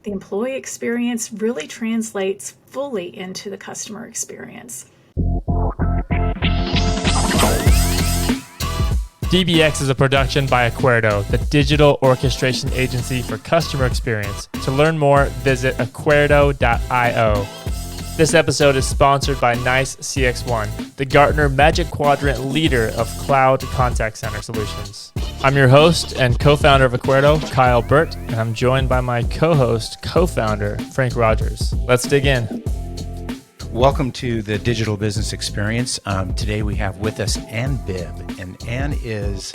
the employee experience really translates fully into the customer experience. DBX is a production by Acuerdo, the digital orchestration agency for customer experience. To learn more, visit acuerdo.io. This episode is sponsored by NICE CX1, the Gartner Magic Quadrant leader of cloud contact center solutions. I'm your host and co-founder of Acuerdo, Kyle Burt, and I'm joined by my co-host, co-founder, Frank Rogers. Let's dig in. Welcome to the Digital Business Experience. Today we have with us Ann Bibb, and Ann is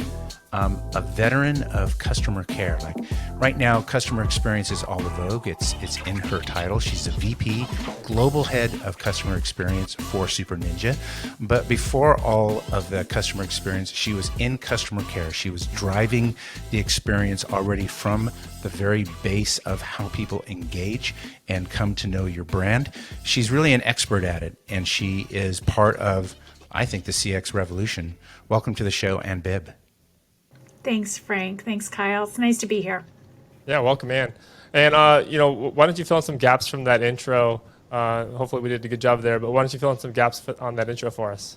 a veteran of customer care. Like right now, customer experience is all the vogue. It's in her title. She's a VP, Global Head of Customer Experience for Super Ninja. But before all of the customer experience, she was in customer care. She was driving the experience already from the very base of how people engage and come to know your brand. She's really an expert at it, and she is part of, I think, the CX revolution. Welcome to the show, Ann Bibb. Thanks, Frank. Thanks, Kyle. It's nice to be here. Yeah, welcome in. And, why don't you fill in some gaps from that intro? Hopefully we did a good job there, but why don't you fill in some gaps on that intro for us?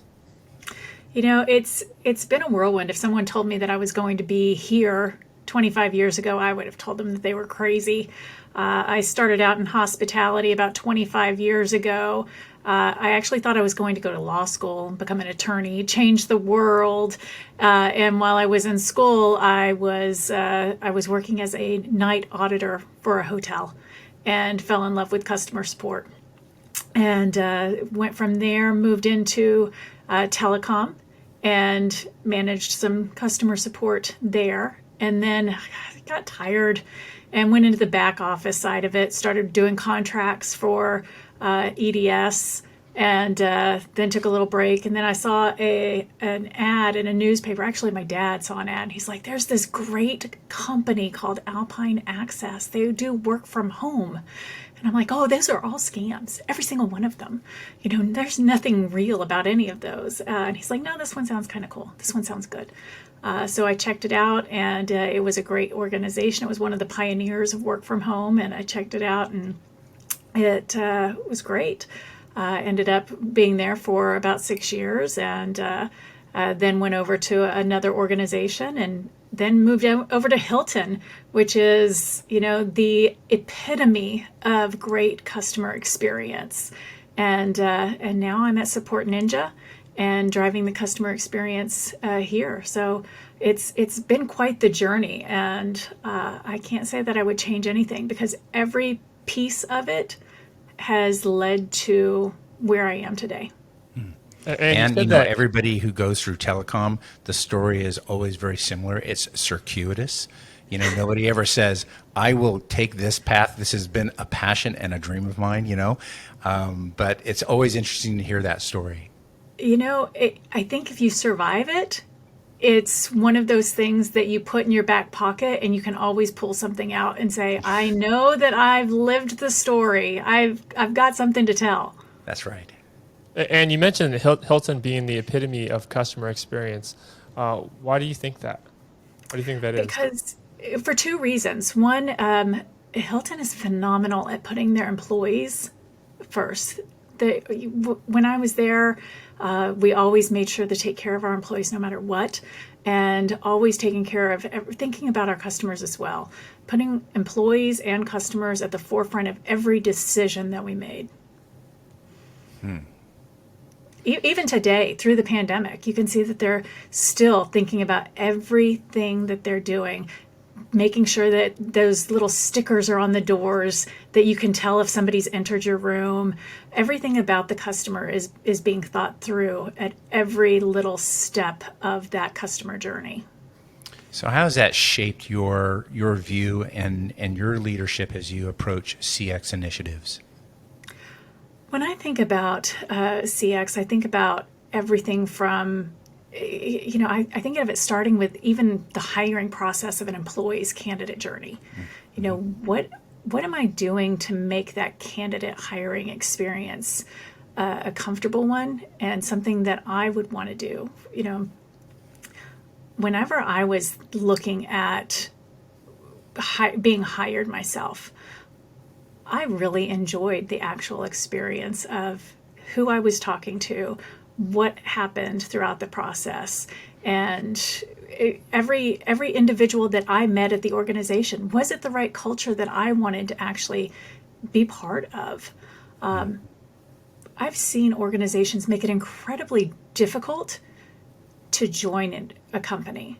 You know, it's been a whirlwind. If someone told me that I was going to be here 25 years ago, I would have told them that they were crazy. I started out in hospitality about 25 years ago. I actually thought I was going to go to law school, become an attorney, change the world. And while I was in school, I was working as a night auditor for a hotel and fell in love with customer support. And went from there, moved into telecom and managed some customer support there. And then I got tired and went into the back office side of it, started doing contracts for EDS, and then took a little break. And then I saw an ad in a newspaper. Actually, my dad saw an ad. And he's like, there's this great company called Alpine Access. They do work from home. And I'm like, oh, those are all scams. Every single one of them. You know, there's nothing real about any of those. And he's like, no, this one sounds kind of cool. This one sounds good. So I checked it out, and it was a great organization. It was one of the pioneers of work from home, and I checked it out, and it was great. Ended up being there for about 6 years, and then went over to another organization, and then moved over to Hilton, which is, you know, the epitome of great customer experience. And now I'm at Support Ninja and driving the customer experience here. So it's been quite the journey, and I can't say that I would change anything, because every piece of it has led to where I am today. And you know, everybody who goes through telecom, the story is always very similar. It's circuitous. You know, nobody ever says, I will take this path. This has been a passion and a dream of mine, you know. But it's always interesting to hear that story. You know, I think if you survive it, it's one of those things that you put in your back pocket, and you can always pull something out and say, I know that I've lived the story. I've got something to tell. That's right. And you mentioned Hilton being the epitome of customer experience. Why do you think that? What do you think that is? Because for two reasons. One, Hilton is phenomenal at putting their employees first. When I was there, we always made sure to take care of our employees no matter what, and always taking care of thinking about our customers as well, putting employees and customers at the forefront of every decision that we made. Even today, through the pandemic, you can see that they're still thinking about everything that they're doing, making sure that those little stickers are on the doors, that you can tell if somebody's entered your room. Everything about the customer is being thought through at every little step of that customer journey. So how has that shaped your view and your leadership as you approach CX initiatives? When I think about CX, I think about everything from, you know, I think of it starting with even the hiring process of an employee's candidate journey. You know, what am I doing to make that candidate hiring experience a comfortable one and something that I would want to do? You know, whenever I was looking at being hired myself, I really enjoyed the actual experience of who I was talking to, what happened throughout the process, and every individual that I met at the organization, was it the right culture that I wanted to actually be part of? I've seen organizations make it incredibly difficult to join in a company.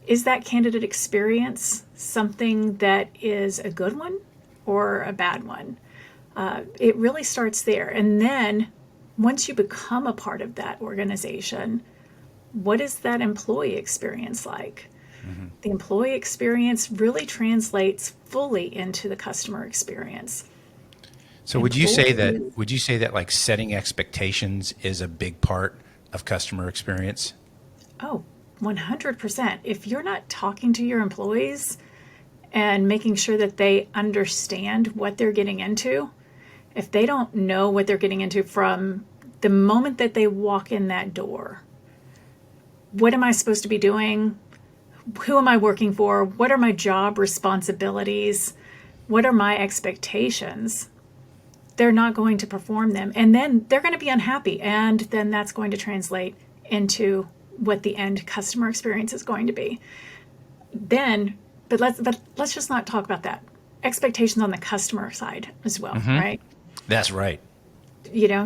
Is that candidate experience something that is a good one or a bad one? It really starts there. And then once you become a part of that organization, what is that employee experience like? The employee experience really translates fully into the customer experience. So would you say that like setting expectations is a big part of customer experience? Oh, 100%. If you're not talking to your employees and making sure that they understand what they're getting into, if they don't know what they're getting into from the moment that they walk in that door, what am I supposed to be doing? Who am I working for? What are my job responsibilities? What are my expectations? They're not going to perform them. And then they're going to be unhappy. And then that's going to translate into what the end customer experience is going to be. But let's just not talk about that. Expectations on the customer side as well, right? That's right.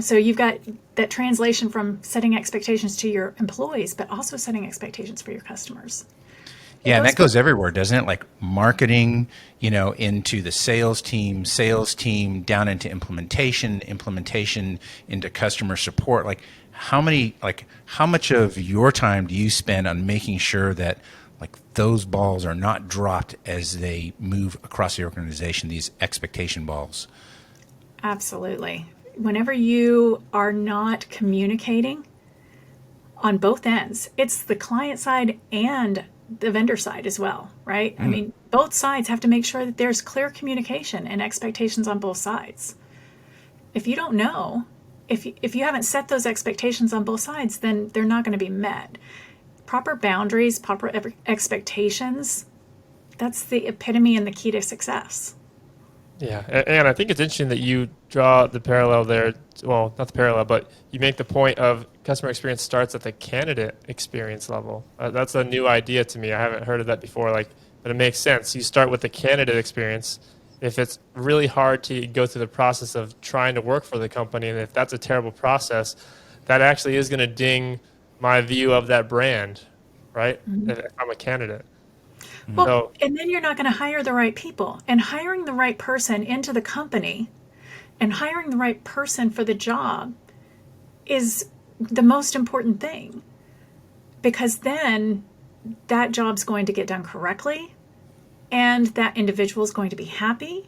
So you've got that translation from setting expectations to your employees, but also setting expectations for your customers. Yeah, and that goes everywhere, doesn't it? Like marketing, into the sales team down into implementation into customer support. Like how much of your time do you spend on making sure that like those balls are not dropped as they move across the organization, these expectation balls? Absolutely. Whenever you are not communicating on both ends, it's the client side and the vendor side as well, right? I mean, both sides have to make sure that there's clear communication and expectations on both sides. If you don't know, if you haven't set those expectations on both sides, then they're not going to be met. Proper boundaries, proper expectations, that's the epitome and the key to success. Yeah, and I think it's interesting that you draw the parallel there. Well, not the parallel, but you make the point of customer experience starts at the candidate experience level. That's a new idea to me. I haven't heard of that before. But it makes sense. You start with the candidate experience. If it's really hard to go through the process of trying to work for the company, and if that's a terrible process, that actually is going to ding my view of that brand, right? If I'm a candidate. Well, and then you're not going to hire the right people. And hiring the right person into the company and hiring the right person for the job is the most important thing, because then that job's going to get done correctly and that individual is going to be happy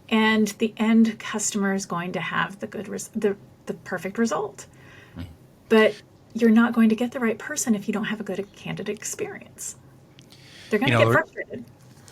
and the end customer is going to have the perfect result. But you're not going to get the right person if you don't have a good candidate experience. They're going to get frustrated.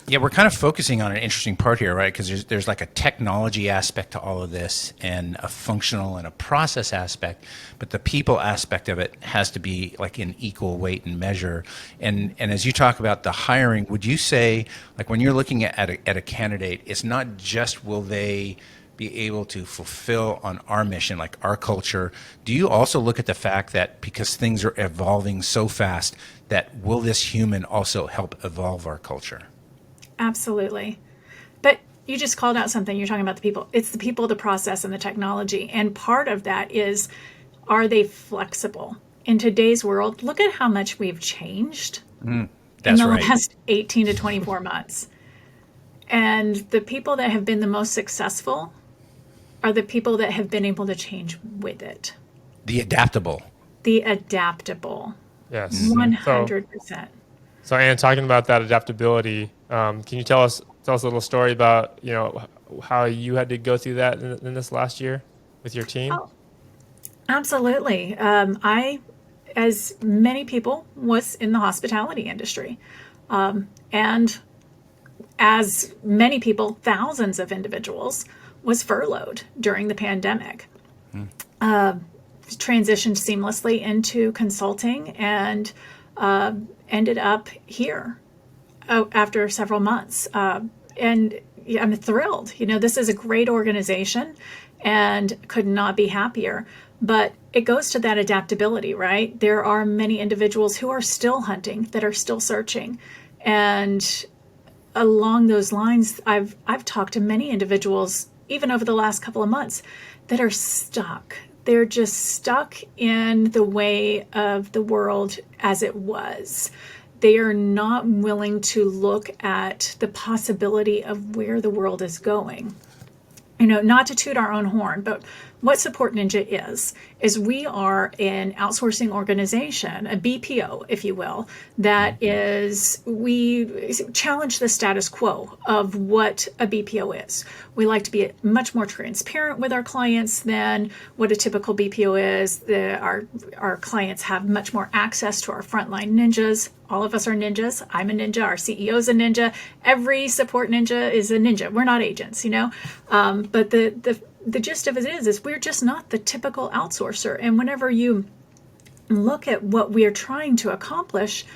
Yeah, we're kind of focusing on an interesting part here, right? Because there's like a technology aspect to all of this and a functional and a process aspect, but the people aspect of it has to be like in equal weight and measure. And as you talk about the hiring, would you say, like when you're looking at a candidate, it's not just will they be able to fulfill on our mission, like our culture. Do you also look at the fact that because things are evolving so fast, that will this human also help evolve our culture? Absolutely. But you just called out something. You're talking about the people. It's the people, the process, and the technology. And part of that is, are they flexible? In today's world, look at how much we've changed in the last 18 to 24 months. And the people that have been the most successful are the people that have been able to change with it. The adaptable. Yes. 100%. So Ann, talking about that adaptability, can you tell us a little story about, how you had to go through that in this last year with your team? Oh, absolutely. I, as many people, was in the hospitality industry. And as many people, thousands of individuals, was furloughed during the pandemic. Transitioned seamlessly into consulting and ended up here after several months. And I'm thrilled. This is a great organization and could not be happier. But it goes to that adaptability, right? There are many individuals who are still hunting, that are still searching. And along those lines, I've talked to many individuals, even over the last couple of months, that are stuck. They're just stuck in the way of the world as it was. They are not willing to look at the possibility of where the world is going. Not to toot our own horn, but what Support Ninja is we are an outsourcing organization, a BPO, if you will, that is, we challenge the status quo of what a BPO is. We like to be much more transparent with our clients than what a typical BPO is. Our clients have much more access to our frontline ninjas. All of us are ninjas. I'm a ninja. Our CEO is a ninja. Every support ninja is a ninja. We're not agents, but the gist of it is we're just not the typical outsourcer. And whenever you look at what we are trying to accomplish,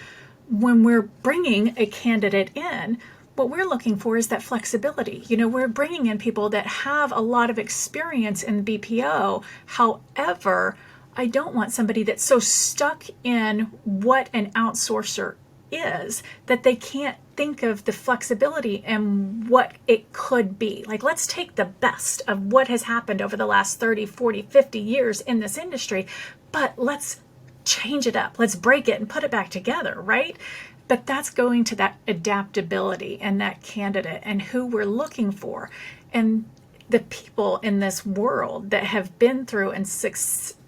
when we're bringing a candidate in, what we're looking for is that flexibility. We're bringing in people that have a lot of experience in BPO. However, I don't want somebody that's so stuck in what an outsourcer is that they can't think of the flexibility and what it could be. Like, let's take the best of what has happened over the last 30, 40, 50 years in this industry, but let's change it up. Let's break it and put it back together, right? But that's going to that adaptability and that candidate and who we're looking for. And the people in this world that have been through and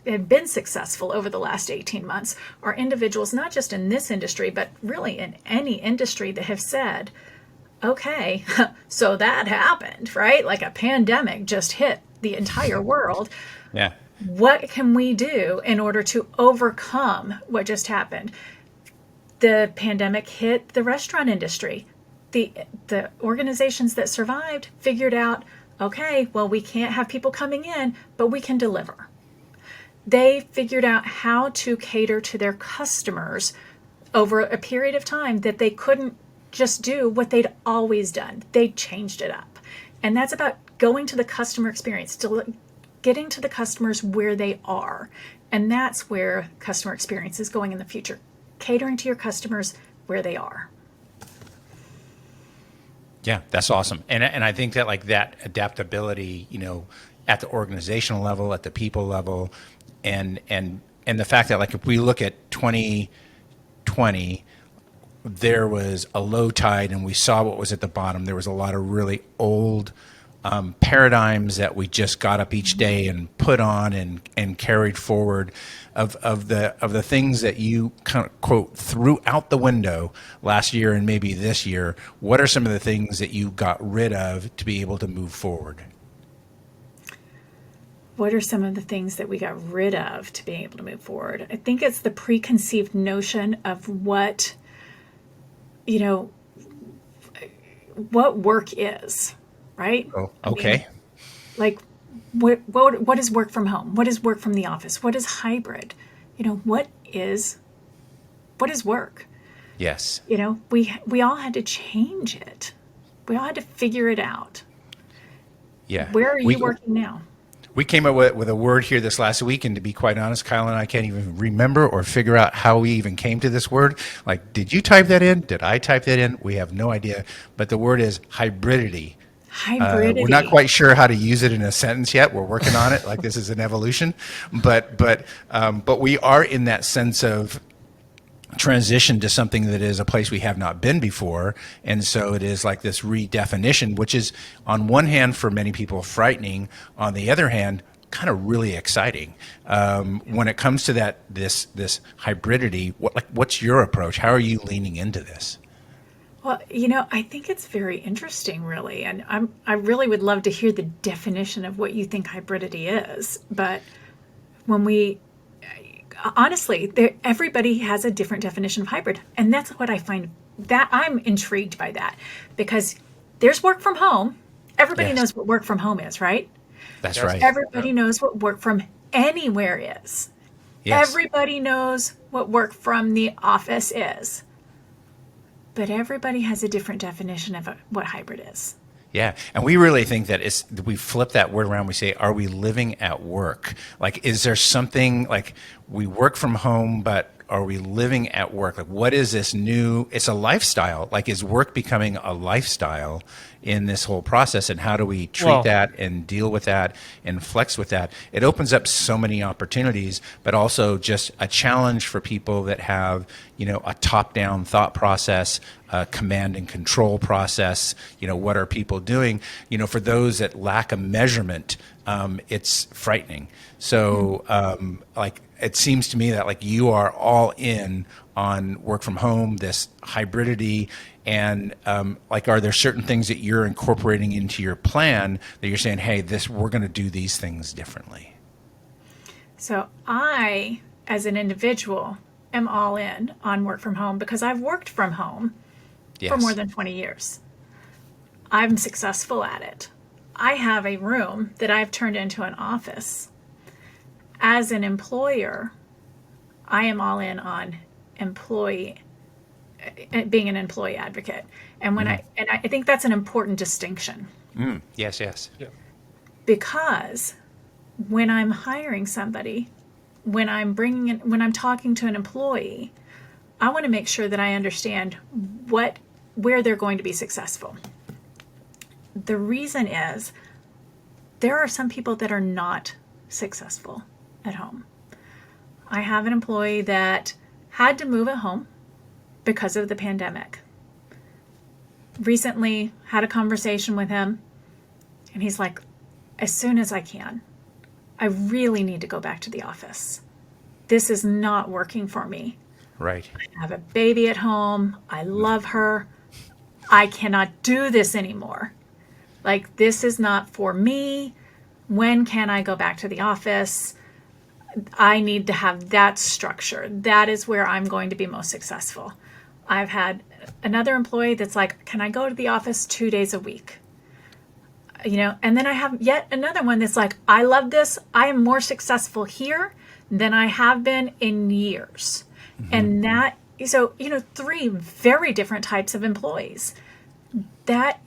have been successful over the last 18 months are individuals, not just in this industry, but really in any industry, that have said, okay, so that happened, right? Like a pandemic just hit the entire world. Yeah. What can we do in order to overcome what just happened? The pandemic hit the restaurant industry. The organizations that survived figured out, okay, well, we can't have people coming in, but we can deliver. They figured out how to cater to their customers over a period of time that they couldn't just do what they'd always done. They changed it up. And that's about going to the customer experience, getting to the customers where they are. And that's where customer experience is going in the future, catering to your customers where they are. Yeah, that's awesome. And I think that, like, that adaptability, at the organizational level, at the people level, and the fact that, like, if we look at 2020, there was a low tide and we saw what was at the bottom. There was a lot of really old paradigms that we just got up each day and put on and carried forward of the things that you kind of, quote, threw out the window last year and maybe this year. What are some of the things that you got rid of to be able to move forward? What are some of the things that we got rid of to be able to move forward? I think it's the preconceived notion of what work is, right? Oh, okay. What is work from home? What is work from the office? What is hybrid? What is work? Yes. We all had to change it. We all had to figure it out. Yeah. Where are you working now? We came up with a word here this last week, and to be quite honest, Kyle and I can't even remember or figure out how we even came to this word. Like, did you type that in? Did I type that in? We have no idea. But the word is hybridity. Hybridity. We're not quite sure how to use it in a sentence yet. We're working on it. Like, this is an evolution, but we are in that sense of transition to something that is a place we have not been before. And so it is like this redefinition, which is on one hand for many people frightening, on the other hand kind of really exciting. When it comes to this hybridity, what's your approach? How are you leaning into this? Well, I think it's very interesting, really, and I really would love to hear the definition of what you think hybridity is. But honestly, everybody has a different definition of hybrid, and that's what I find, that I'm intrigued by that, because there's work from home. Everybody knows what work from home is, right? That's right. Everybody knows what work from anywhere is. Yes. Everybody knows what work from the office is. But everybody has a different definition of what hybrid is. Yeah, and we really think that we flip that word around. We say, are we living at work? Like, is there something like we work from home, but are we living at work? Like, what is this new? It's a lifestyle. Like, is work becoming a lifestyle in this whole process? And how do we treat Well, that and deal with that and flex with that? It opens up so many opportunities, but also just a challenge for people that have, a top-down thought process, a command and control process. What are people doing? For those that lack a measurement, it's frightening. So, it seems to me that like you are all in on work from home, this hybridity, and are there certain things that you're incorporating into your plan that you're saying, hey, we're going to do these things differently? So I, as an individual, am all in on work from home because I've worked from home for more than 20 years. I'm successful at it. I have a room that I've turned into an office. As an employer, I am all in on being an employee advocate. And I think that's an important distinction. Yes, yes. yeah. Because when I'm hiring somebody, when I'm talking to an employee, I want to make sure that I understand where they're going to be successful. The reason is there are some people that are not successful at home. I have an employee that had to move at home because of the pandemic. Recently had a conversation with him, and he's like, as soon as I can, I really need to go back to the office. This is not working for me. Right. I have a baby at home. I love her. I cannot do this anymore. Like, this is not for me. When can I go back to the office? I need to have that structure. That is where I'm going to be most successful. I've had another employee that's like, can I go to the office 2 days a week? And then I have yet another one that's like, I love this. I am more successful here than I have been in years. And so, 3 very different types of employees. But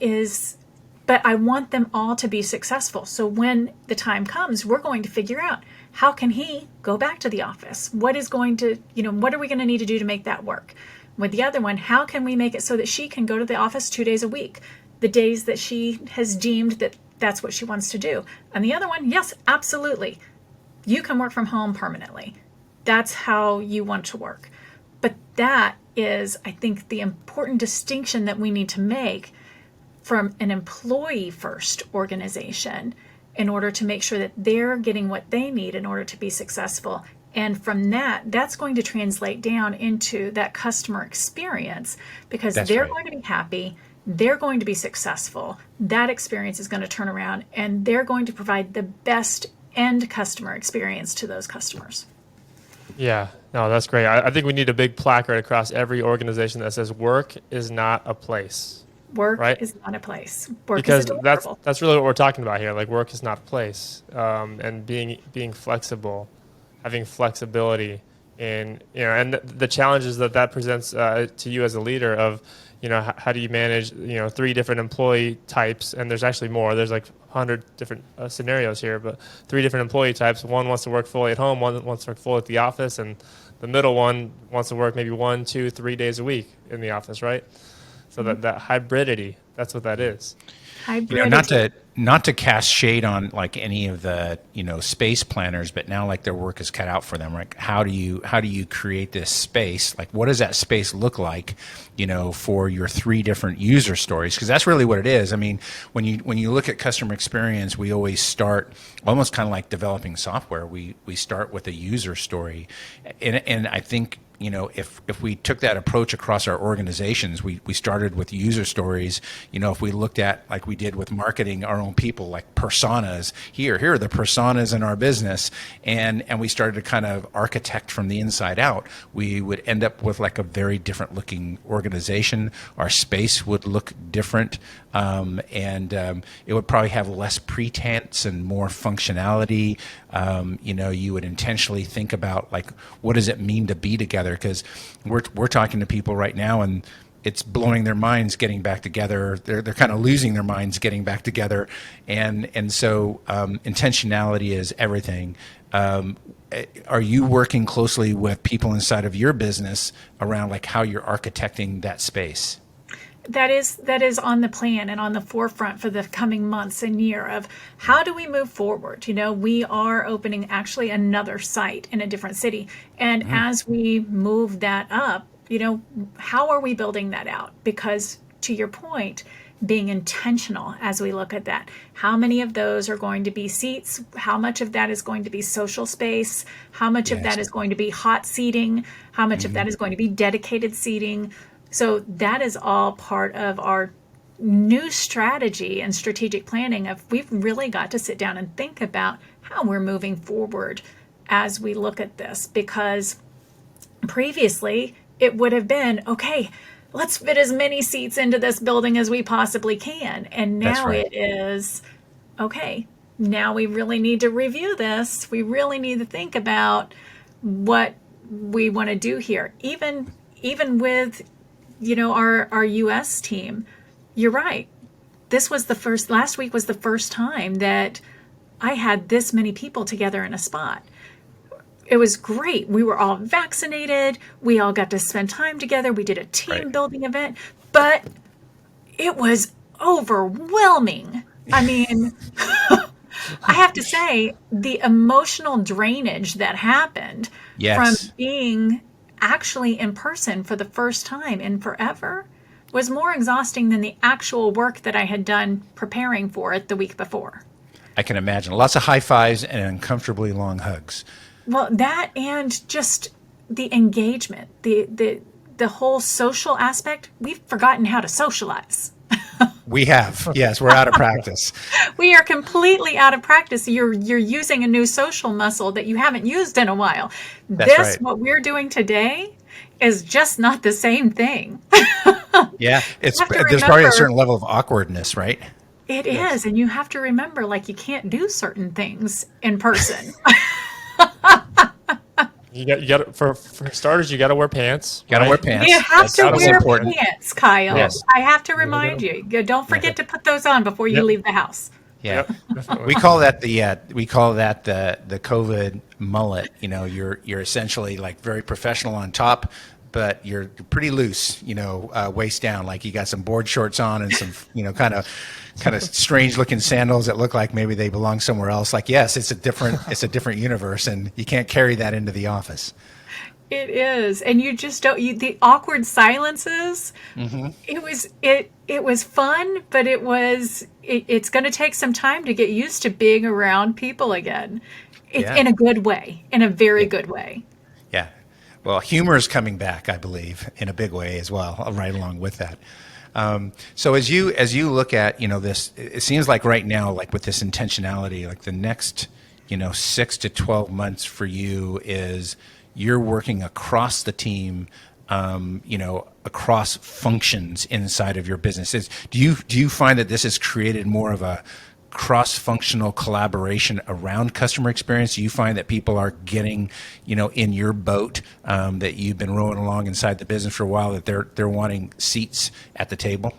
I want them all to be successful. So when the time comes, we're going to figure out, how can he go back to the office? What are we going to need to do to make that work? With the other one, how can we make it so that she can go to the office 2 days a week, the days that she has deemed that that's what she wants to do? And the other one, yes, absolutely. You can work from home permanently. That's how you want to work. But that is, I think, the important distinction that we need to make from an employee-first organization in order to make sure that they're getting what they need in order to be successful. And from that's going to translate down into that customer experience, because they're going to be happy, they're going to be successful, that experience is going to turn around, and they're going to provide the best end customer experience to those customers. Yeah, no, that's great. I think we need a big placard across every organization that says work is not a place. Work right? is not a place. Work Because is a deliverable. that's really what we're talking about here. Like, work is not a place, and being flexible, having flexibility in and the challenges that presents to you as a leader of how do you manage 3 different employee types, and there's actually more. There's like 100 different scenarios here, but 3 different employee types. One wants to work fully at home, one wants to work fully at the office, and the middle one wants to work maybe 1, 2, 3 days a week in the office, right? So that hybridity, that's what that is. Not to cast shade on like any of the space planners, but now like their work is cut out for them. Right? How do you create this space? Like, what does that space look like? For your 3 different user stories, because that's really what it is. I mean, when you look at customer experience, we always start almost kind of like developing software. We start with a user story, and I think if we took that approach across our organizations, we started with user stories. If we looked at, like we did with marketing, our own people, like personas, here are the personas in our business, and we started to kind of architect from the inside out, we would end up with like a very different looking organization. Our space would look different, and it would probably have less pretense and more functionality. You would intentionally think about like, what does it mean to be together? Because we're talking to people right now, and it's blowing their minds getting back together. They're kind of losing their minds getting back together, and so intentionality is everything. Are you working closely with people inside of your business around like how you're architecting that space? That is on the plan and on the forefront for the coming months and year of how do we move forward. We are opening actually another site in a different city, and as we move that up, how are we building that out? Because to your point, being intentional as we look at that, how many of those are going to be seats? How much of that is going to be social space? How much of that is going to be hot seating? How much of that is going to be dedicated seating? So that is all part of our new strategy and strategic planning of we've really got to sit down and think about how we're moving forward as we look at this, because previously it would have been, okay, let's fit as many seats into this building as we possibly can. And now it is, okay, now we really need to review this. We really need to think about what we want to do here. Even with, our US team, you're right. Last week was the first time that I had this many people together in a spot. It was great. We were all vaccinated. We all got to spend time together. We did a team building event, but it was overwhelming. I mean, I have to say the emotional drainage that happened from being actually in person for the first time in forever was more exhausting than the actual work that I had done preparing for it the week before. I can imagine. Lots of high fives and uncomfortably long hugs. Well, that and just the engagement, the whole social aspect, we've forgotten how to socialize. We have. Yes, we're out of practice. We are completely out of practice. You're using a new social muscle that you haven't used in a while. What we're doing today is just not the same thing. Yeah, there's probably a certain level of awkwardness, right? It is, and you have to remember, like, you can't do certain things in person. You got for starters, you got to wear pants. You got to wear pants. You have to wear pants, Kyle. Yes. I have to remind you. Don't forget to put those on before you leave the house. Yeah, we call that the COVID mullet. You're essentially like very professional on top, but you're pretty loose. Waist down, like you got some board shorts on and some kind of strange looking sandals that look like maybe they belong somewhere else. Like, yes, it's a different universe, and you can't carry that into the office. It is, and you just don't. The awkward silences. Mm-hmm. It was fun, but it's going to take some time to get used to being around people again. In a good way, in a very good way. Yeah. Well, humor is coming back, I believe, in a big way as well, right along with that. So as you look at, this, it seems like right now, like with this intentionality, like the next, 6 to 12 months for you is you're working across the team, across functions inside of your businesses. Do you find that this has created more of a cross-functional collaboration around customer experience? Do you find that people are getting, in your boat that you've been rowing along inside the business for a while, that they're wanting seats at the table?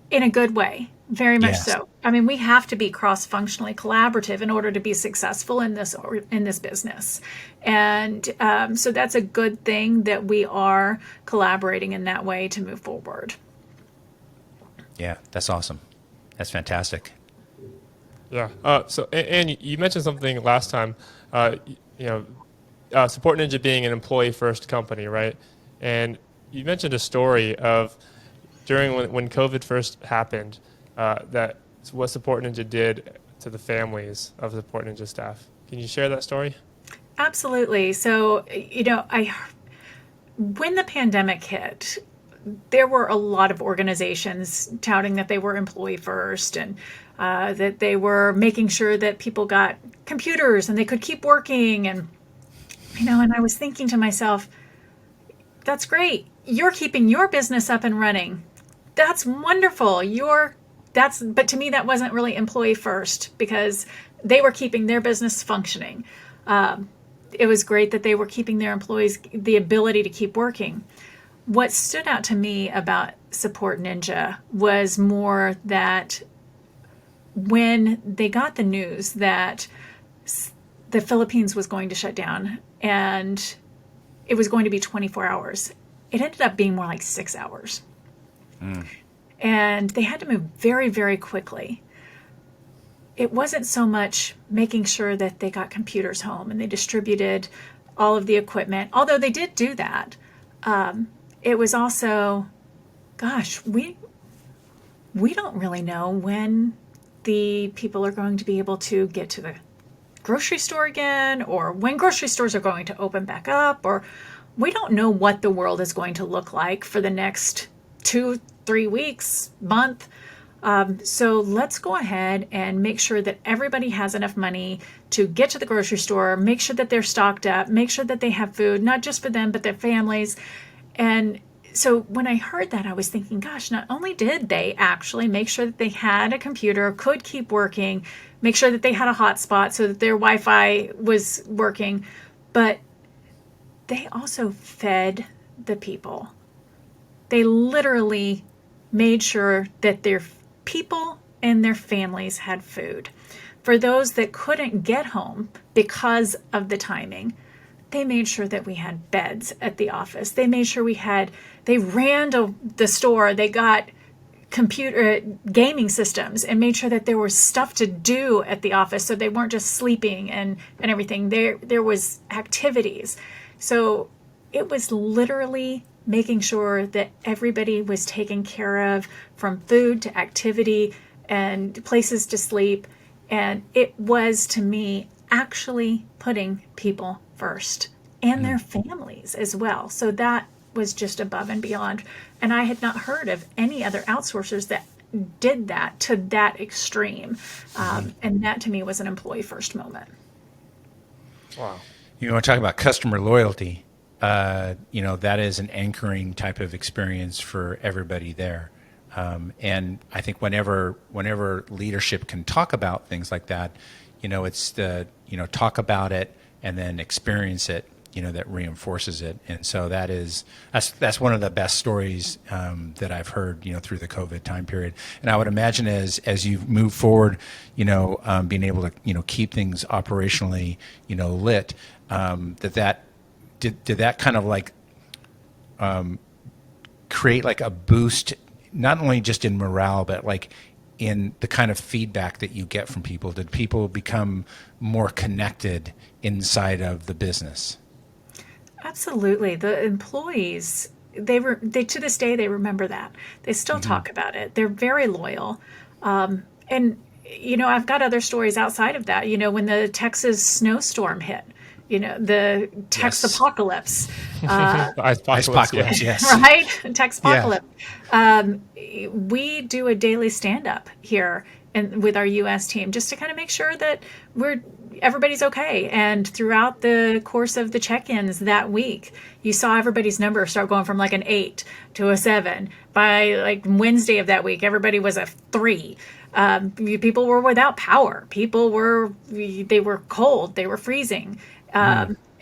In a good way, very much so. I mean, we have to be cross-functionally collaborative in order to be successful in this business, and so that's a good thing that we are collaborating in that way to move forward. Yeah, that's awesome. That's fantastic. Yeah. So, and you mentioned something last time, Support Ninja being an employee-first company, right? And you mentioned a story of during when COVID first happened, that what Support Ninja did to the families of Support Ninja staff. Can you share that story? Absolutely. So, when the pandemic hit, there were a lot of organizations touting that they were employee first and that they were making sure that people got computers and they could keep working. And, and I was thinking to myself, that's great. You're keeping your business up and running. That's wonderful. But to me, that wasn't really employee first because they were keeping their business functioning. It was great that they were keeping their employees the ability to keep working. what stood out to me about Support Ninja was more that when they got the news that the Philippines was going to shut down and it was going to be 24 hours, it ended up being more like 6 hours. And they had to move very, very quickly. It wasn't so much making sure that they got computers home and they distributed all of the equipment, although they did do that. It was also, gosh, we don't really know when the people are going to be able to get to the grocery store again, or when grocery stores are going to open back up, or we don't know what the world is going to look like for the next 2-3 weeks, month. So let's go ahead and make sure that everybody has enough money to get to the grocery store, make sure that they're stocked up, make sure that they have food, not just for them, but their families. And so when I heard that, I was thinking, gosh, not only did they actually make sure that they had a computer, could keep working, make sure that they had a hotspot so that their Wi-Fi was working, but they also fed the people. They literally made sure that their people and their families had food. For those that couldn't get home because of the timing, they made sure that we had beds at the office. They made sure they ran to the store, they got computer gaming systems and made sure that there was stuff to do at the office so they weren't just sleeping and everything. There was activities. So it was literally making sure that everybody was taken care of, from food to activity and places to sleep. And it was, to me, actually putting people first and their families as well. So that was just above and beyond. And I had not heard of any other outsourcers that did that to that extreme. And that, to me, was an employee first moment. Wow. You want to talk about customer loyalty? That is an anchoring type of experience for everybody there. And I think whenever leadership can talk about things like that, it's talk about it and then experience it, that reinforces it. And so that's one of the best stories that I've heard, through the COVID time period. And I would imagine as you move forward, being able to, keep things operationally, lit, did that kind of like create like a boost, not only just in morale, but like in the kind of feedback that you get from people? Did people become more connected inside of the business? Absolutely. The employees, they to this day, they remember that. They still talk about it. They're very loyal. And, I've got other stories outside of that. When the Texas snowstorm hit, the Tex apocalypse. Ice apocalypse, yes. Right? Tex apocalypse. Yeah. We do a daily stand-up here with our U.S. team just to kind of make sure that everybody's okay. And throughout the course of the check-ins that week, you saw everybody's number start going from like an 8 to a 7. By like Wednesday of that week, everybody was a 3. People were without power. They were cold. They were freezing.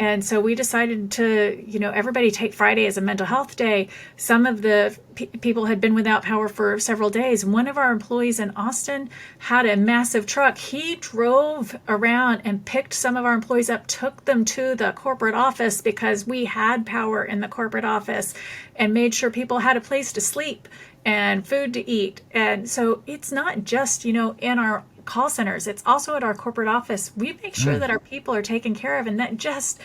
And so we decided to, everybody take Friday as a mental health day. Some of the people had been without power for several days. One of our employees in Austin had a massive truck. He drove around and picked some of our employees up, took them to the corporate office because we had power in the corporate office, and made sure people had a place to sleep and food to eat. And so it's not just, in our call centers, it's also at our corporate office. We make sure that our people are taken care of, and that just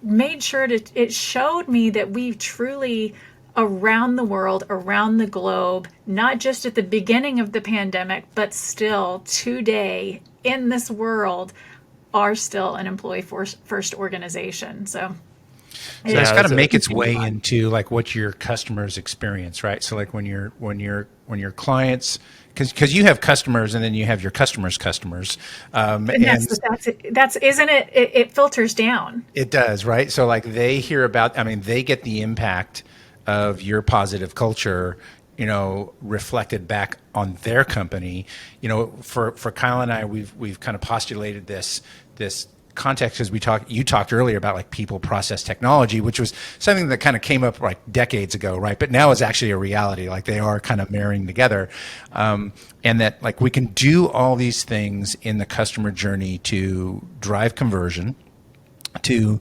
made sure it showed me that we truly, around the world, around the globe, not just at the beginning of the pandemic, but still today in this world, are still an employee first organization. So it's got to make its way into like what your customers experience, right? So like when your clients, because you have customers and then you have your customers' customers, and that's isn't it? It filters down. It does, right? So like they hear about, they get the impact of your positive culture, reflected back on their company. For Kyle and I, we've kind of postulated this context because you talked earlier about like people, process, technology, which was something that kind of came up like decades ago, right? But now is actually a reality. Like they are kind of marrying together, and that like we can do all these things in the customer journey to drive conversion, to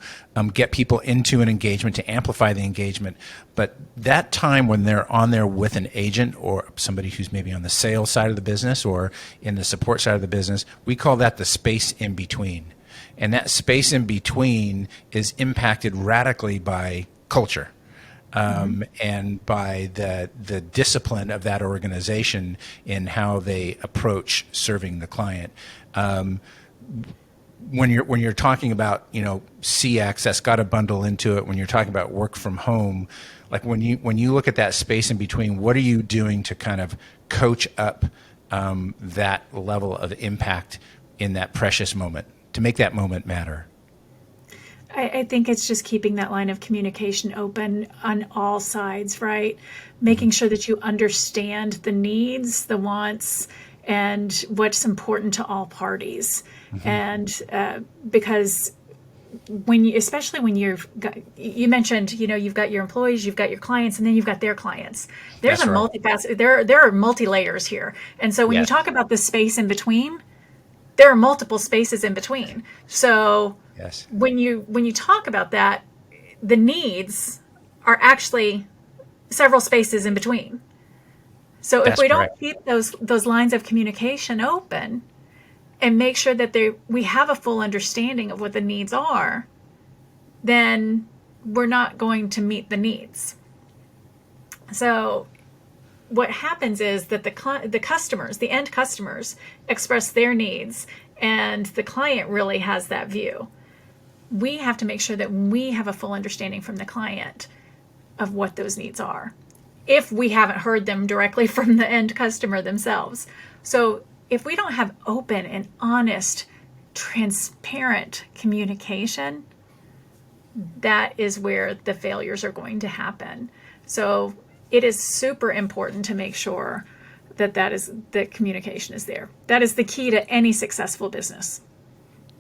get people into an engagement, to amplify the engagement. But that time when they're on there with an agent or somebody who's maybe on the sales side of the business or in the support side of the business, we call that the space in between. And that space in between is impacted radically by culture. And by the discipline of that organization in how they approach serving the client. When you're talking about CX, that's got to bundle into it. When you're talking about work from home, like when you look at that space in between, what are you doing to kind of coach up that level of impact in that precious moment to make that moment matter? I think it's just keeping that line of communication open on all sides, right? Making sure that you understand the needs, the wants, and what's important to all parties. And because especially when you mentioned, you've got your employees, you've got your clients, and then you've got their clients. There's That's a right. multifaceted, there are multi-layers here. And so when you Yes. talk about the space in between, there are multiple spaces in between. So Yes. when you talk about that, the needs are actually several spaces in between. So if That's we don't correct. keep those lines of communication open and make sure that we have a full understanding of what the needs are, then we're not going to meet the needs. So what happens is that the customers, the end customers, express their needs, and the client really has that view. We have to make sure that we have a full understanding from the client of what those needs are, if we haven't heard them directly from the end customer themselves. So if we don't have open and honest, transparent communication, that is where the failures are going to happen. So it is super important to make sure that communication is there. That is the key to any successful business.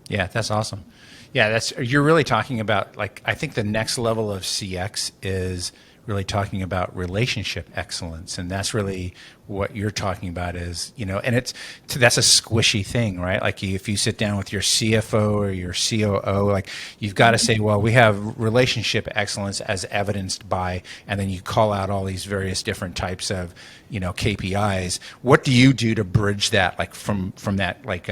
Yeah, that's awesome. Yeah, you're really talking about, like, I think the next level of CX is really talking about relationship excellence, and that's really what you're talking about is, and that's a squishy thing, right? Like if you sit down with your CFO or your COO, like you've got to say, well, we have relationship excellence as evidenced by, and then you call out all these various different types of, KPIs. What do you do to bridge that, like from that like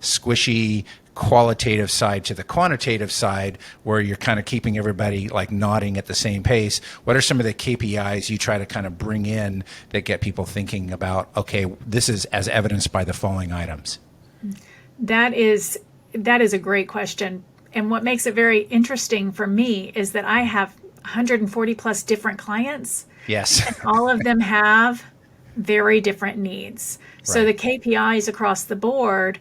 squishy qualitative side to the quantitative side, where you're kind of keeping everybody like nodding at the same pace? What are some of the KPIs you try to kind of bring in that get people thinking about, okay, this is as evidenced by the following items? That is a great question. And what makes it very interesting for me is that I have 140 plus different clients. Yes. And all of them have very different needs. So Right. the KPIs across the board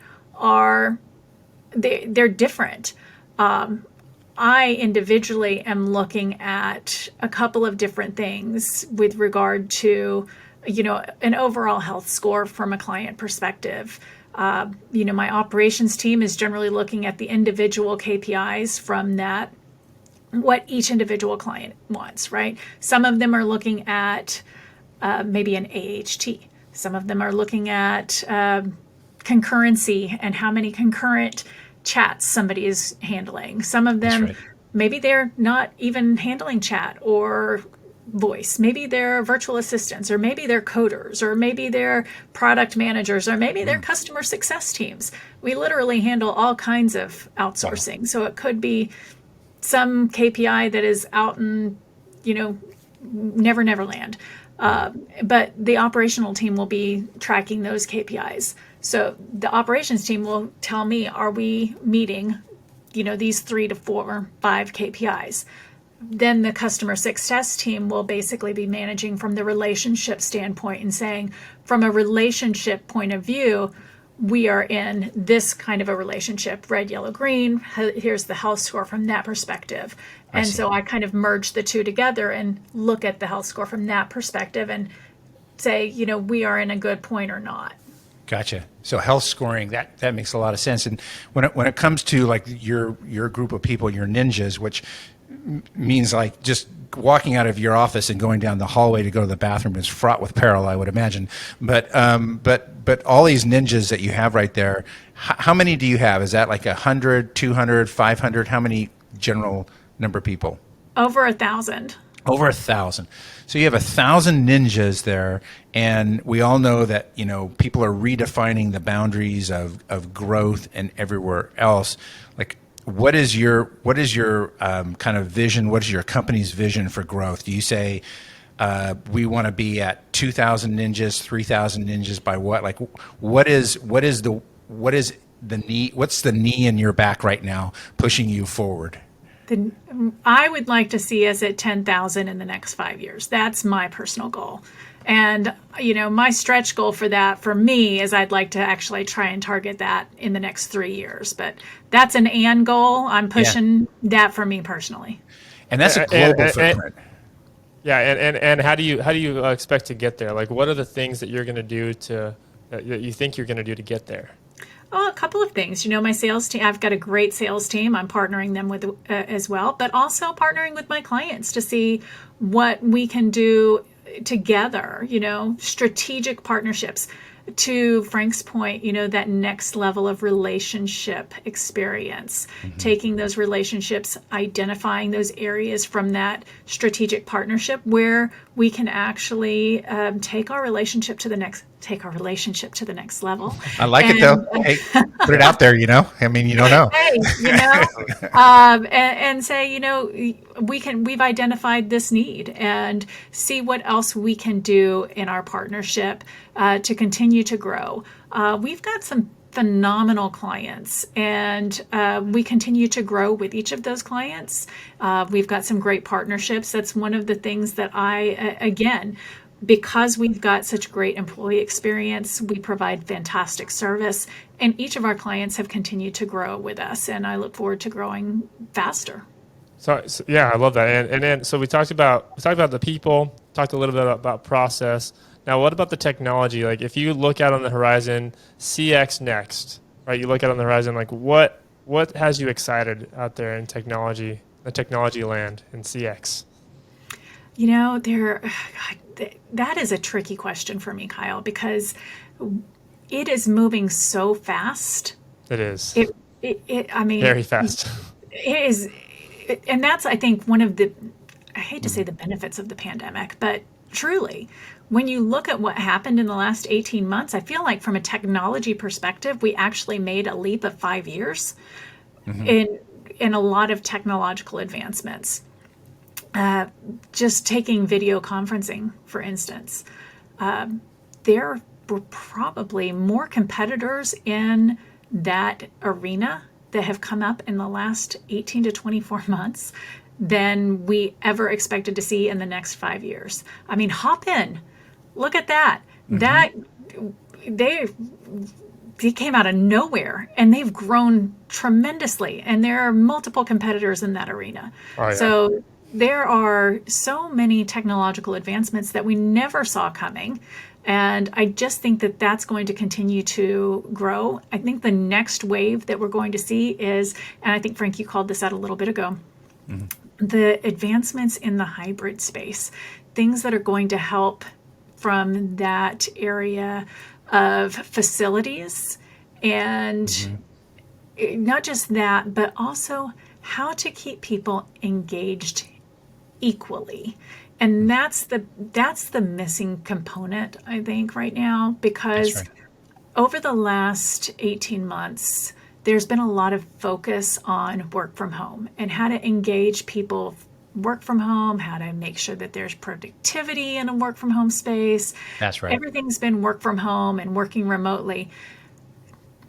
they're different. I individually am looking at a couple of different things with regard to, an overall health score from a client perspective. My operations team is generally looking at the individual KPIs from that, what each individual client wants, right? Some of them are looking at maybe an AHT. Some of them are looking at concurrency and how many concurrent chats somebody is handling. Some of That's them, right. maybe they're not even handling chat or voice. Maybe they're virtual assistants, or maybe they're coders, or maybe they're product managers, or maybe they're customer success teams. We literally handle all kinds of outsourcing. So it could be some KPI that is out in, never land. But the operational team will be tracking those KPIs. So the operations team will tell me, are we meeting, these 3 to 4, 5 KPIs? Then the customer success team will basically be managing from the relationship standpoint and saying, from a relationship point of view, we are in this kind of a relationship, red, yellow, green. Here's the health score from that perspective. And see. so I kind of merge the two together and look at the health score from that perspective and say, we are in a good point or not. Gotcha. So health scoring, that makes a lot of sense. And when it comes to like your group of people, your ninjas, which means like just walking out of your office and going down the hallway to go to the bathroom is fraught with peril, I would imagine. But all these ninjas that you have right there, how many do you have? Is that like 100, 200, 500? How many general number of people? Over 1,000. Over 1,000. So you have 1,000 ninjas there, and we all know that, you know, people are redefining the boundaries of growth and everywhere else. Like, what is your kind of vision? What is your company's vision for growth? Do you say we want to be at 2,000 ninjas, 3,000 ninjas by what? Like, what's the knee in your back right now pushing you forward? I would like to see us at 10,000 in the next 5 years. That's my personal goal. And, you know, my stretch goal for that for me is I'd like to actually try and target that in the next 3 years. But that's an and goal. I'm pushing that for me personally. And that's a global footprint. And how do you expect to get there? Like, what are the things that you're going to do that you think you're going to do to get there? Oh, a couple of things. You know, my sales team, I've got a great sales team. I'm partnering them with as well, but also partnering with my clients to see what we can do together, you know, strategic partnerships. To Frank's point, you know, that next level of relationship experience, taking those relationships, identifying those areas from that strategic partnership where we can actually take our relationship to the next level. I like it though. Hey, put it out there, you know, I mean, you don't know. Hey, you know, and say, you know, we've identified this need and see what else we can do in our partnership to continue to grow. We've got some phenomenal clients, and we continue to grow with each of those clients. We've got some great partnerships. That's one of the things that again, because we've got such great employee experience, we provide fantastic service, and each of our clients have continued to grow with us, and I look forward to growing faster. So yeah, I love that. And then so we talked about the people, talked a little bit about process. Now, what about the technology? Like, if you look out on the horizon, CX next, right? You look out on the horizon, like what has you excited out there in technology, the technology land in CX? You know, that is a tricky question for me, Kyle, because it is moving so fast. It is. I mean, very fast. It is, and that's, I think, one of the, I hate to say the benefits of the pandemic, but truly, when you look at what happened in the last 18 months, I feel like from a technology perspective, we actually made a leap of 5 years in a lot of technological advancements. Just taking video conferencing, for instance, there were probably more competitors in that arena that have come up in the last 18 to 24 months than we ever expected to see in the next 5 years. I mean, hop in, look at that. That they came out of nowhere and they've grown tremendously, and there are multiple competitors in that arena. Oh, yeah. So there are so many technological advancements that we never saw coming. And I just think that that's going to continue to grow. I think the next wave that we're going to see is, and I think, Frank, you called this out a little bit ago, the advancements in the hybrid space, things that are going to help from that area of facilities, and not just that, but also how to keep people engaged equally. And that's the missing component, I think, right now, because over the last 18 months, there's been a lot of focus on work from home and how to engage people work from home, how to make sure that there's productivity in a work from home space. That's right. Everything's been work from home and working remotely.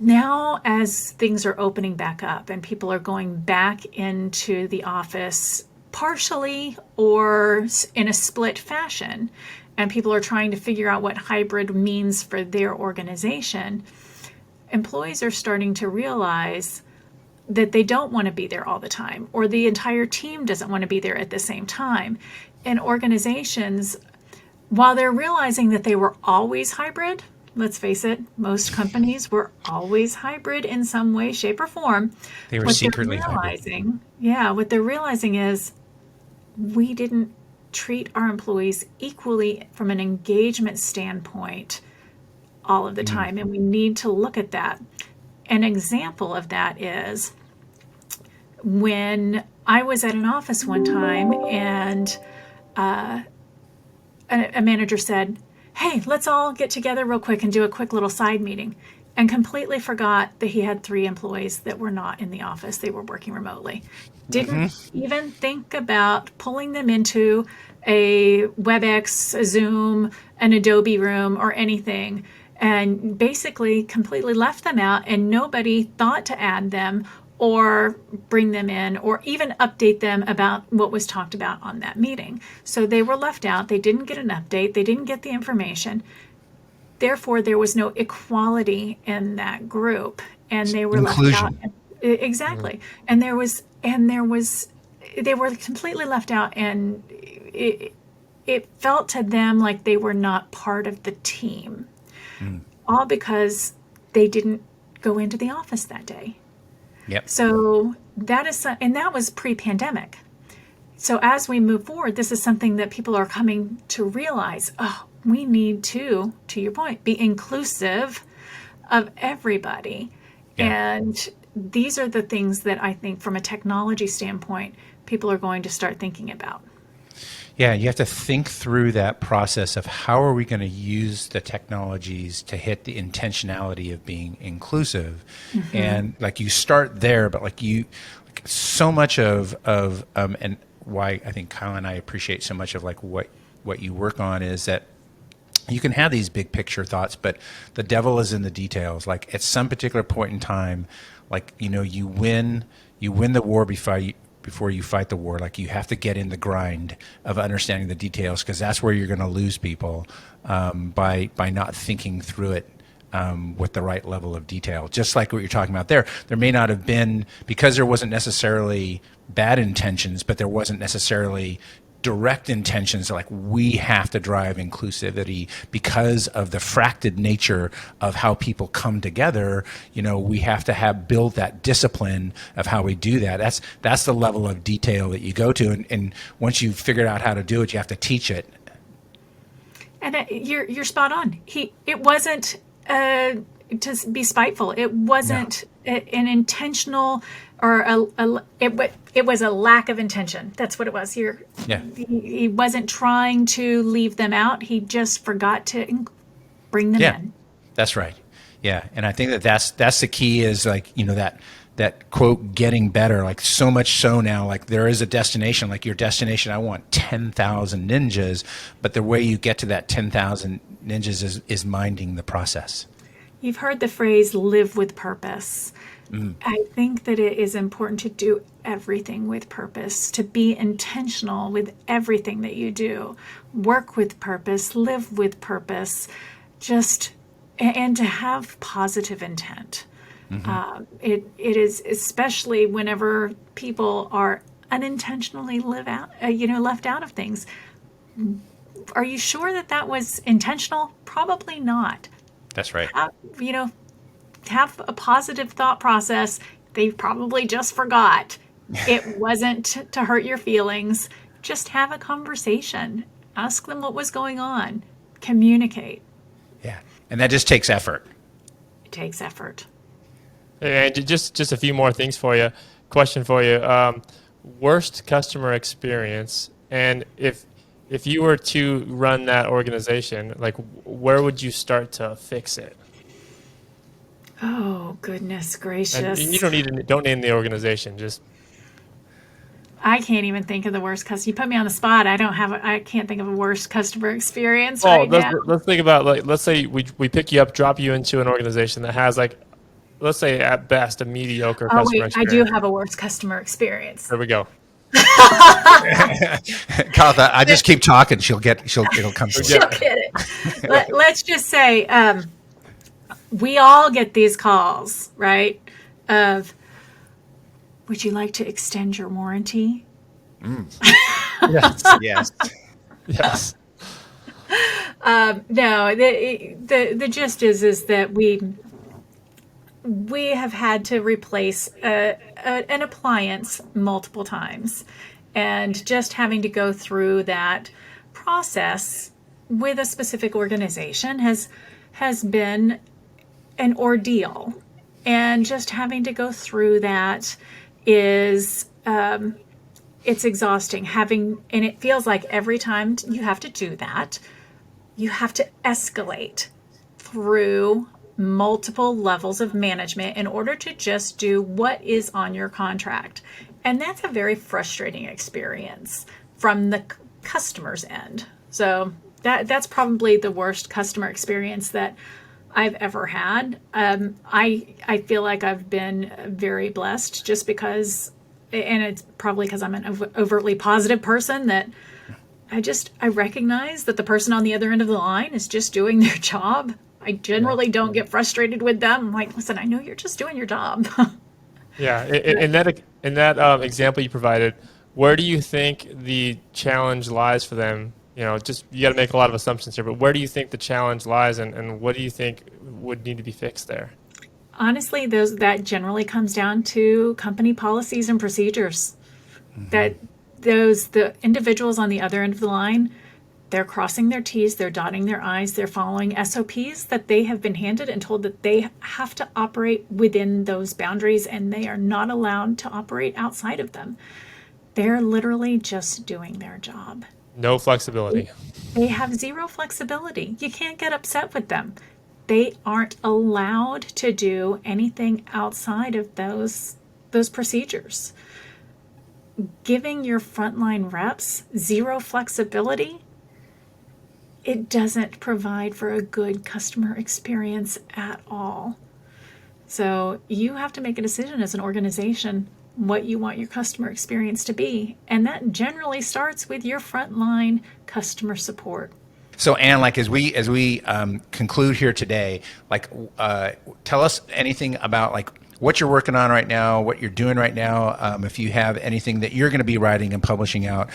Now, as things are opening back up and people are going back into the office partially or in a split fashion, and people are trying to figure out what hybrid means for their organization, employees are starting to realize that they don't want to be there all the time, or the entire team doesn't want to be there at the same time. And organizations, while they're realizing that they were always hybrid, let's face it, most companies were always hybrid in some way, shape, or form. They were What they're secretly hybrid. realizing, yeah, what they're realizing is we didn't treat our employees equally from an engagement standpoint all of the time, and we need to look at that. An example of that is when I was at an office one time and a manager said, "Hey, let's all get together real quick and do a quick little side meeting," and completely forgot that he had 3 employees that were not in the office. They were working remotely. Didn't even think about pulling them into a WebEx, a Zoom, an Adobe room, or anything, and basically completely left them out, and nobody thought to add them or bring them in or even update them about what was talked about on that meeting. So they were left out. They didn't get an update. They didn't get the information. Therefore, there was no equality in that group, and they were left out. Inclusion. Exactly. And they were completely left out, and it felt to them like they were not part of the team, all because they didn't go into the office that day. Yep. So and that was pre-pandemic. So as we move forward, this is something that people are coming to realize, oh, we need to your point, be inclusive of everybody. Yeah. And these are the things that I think from a technology standpoint, people are going to start thinking about. Yeah, you have to think through that process of how are we going to use the technologies to hit the intentionality of being inclusive, and like you start there, but so much of and why I think Kyle and I appreciate so much of like what you work on is that you can have these big picture thoughts, but the devil is in the details. Like at some particular point in time, like you win the war before you fight the war. Like you have to get in the grind of understanding the details, because that's where you're going to lose people by not thinking through it with the right level of detail. Just like what you're talking about there may not have been, because there wasn't necessarily bad intentions, but there wasn't necessarily direct intentions like we have to drive inclusivity because of the fractured nature of how people come together. We have to build that discipline of how we do that. That's the level of detail that you go to, and once you've figured out how to do it, you have to teach it. And you're spot on. It wasn't to be spiteful. It wasn't an intentional or it was a lack of intention. That's what it was. He wasn't trying to leave them out. He just forgot to bring them in. That's right. Yeah, and I think that's the key is like that quote, getting better, like so much so now, like there is a destination, like your destination, I want 10,000 ninjas, but the way you get to that 10,000 ninjas is minding the process. You've heard the phrase live with purpose. I think that it is important to do everything with purpose, to be intentional with everything that you do, work with purpose, live with purpose, and to have positive intent. It is, especially whenever people are unintentionally left out of things. Are you sure that was intentional? Probably not. That's right. Have a positive thought process. They probably just forgot. It wasn't to hurt your feelings. Just have a conversation. Ask them what was going on. Communicate. Yeah, and that just takes effort. It takes effort. And just a few more things for you. Question for you. Worst customer experience, and if you were to run that organization, like where would you start to fix it? Oh, goodness gracious. And you don't name the organization, just. I can't even think of the worst customer. You put me on the spot. I can't think of a worst customer experience right now. Let's think about, like, let's say we pick you up, drop you into an organization that has, like, let's say at best a mediocre customer experience. I do have a worst customer experience. There we go. Kyle, I just keep talking. It'll come. She'll get it. Let's just say, we all get these calls, right? Of, would you like to extend your warranty? Yes. Yes. Yes. No, the gist is that we have had to replace an appliance multiple times, and just having to go through that process with a specific organization has been an ordeal. And just having to go through that is it's exhausting. And it feels like every time you have to do that, you have to escalate through multiple levels of management in order to just do what is on your contract. And that's a very frustrating experience from the customer's end. So that's probably the worst customer experience that I've ever had. I feel like I've been very blessed just because, and it's probably because I'm an overtly positive person, that I recognize that the person on the other end of the line is just doing their job. I generally don't get frustrated with them. I'm like, listen, I know you're just doing your job. Yeah. In that example you provided, where do you think the challenge lies for them? Just you got to make a lot of assumptions here, but where do you think the challenge lies, and what do you think would need to be fixed there? Honestly, that generally comes down to company policies and procedures. That the individuals on the other end of the line, they're crossing their T's, they're dotting their I's, they're following SOPs that they have been handed and told that they have to operate within those boundaries, and they are not allowed to operate outside of them. They're literally just doing their job. No flexibility. They have zero flexibility. You can't get upset with them. They aren't allowed to do anything outside of those procedures. Giving your frontline reps zero flexibility, it doesn't provide for a good customer experience at all. So you have to make a decision as an organization what you want your customer experience to be. And that generally starts with your frontline customer support. So, Anne, as we conclude here today, tell us anything about what you're working on right now, what you're doing right now. If you have anything that you're going to be writing and publishing out,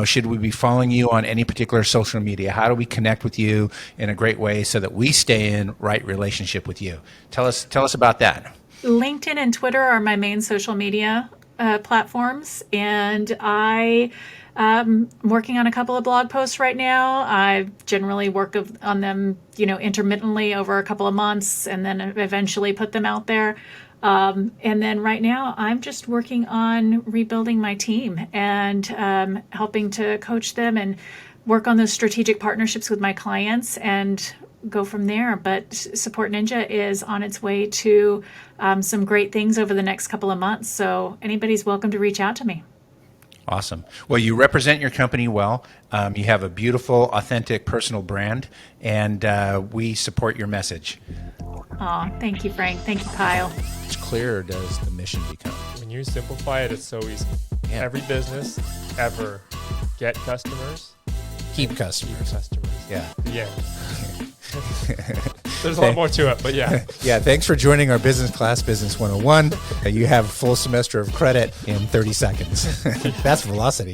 should we be following you on any particular social media? How do we connect with you in a great way so that we stay in right relationship with you? Tell us about that. LinkedIn and Twitter are my main social media platforms, and I'm working on a couple of blog posts right now. I generally work on them, intermittently over a couple of months, and then eventually put them out there. And then right now, I'm just working on rebuilding my team and helping to coach them and work on those strategic partnerships with my clients and go from there. But Support Ninja is on its way to some great things over the next couple of months. So anybody's welcome to reach out to me. Awesome. Well, you represent your company well. You have a beautiful, authentic, personal brand, and we support your message. Oh, thank you, Frank. Thank you, Kyle. Much clearer does the mission become. When you simplify it, it's so easy. Yeah. Every business ever get customers. Keep customers. Yeah. Yeah. There's a lot more to it, but yeah. Yeah, thanks for joining our Business Class Business 101. You have a full semester of credit in 30 seconds. That's velocity.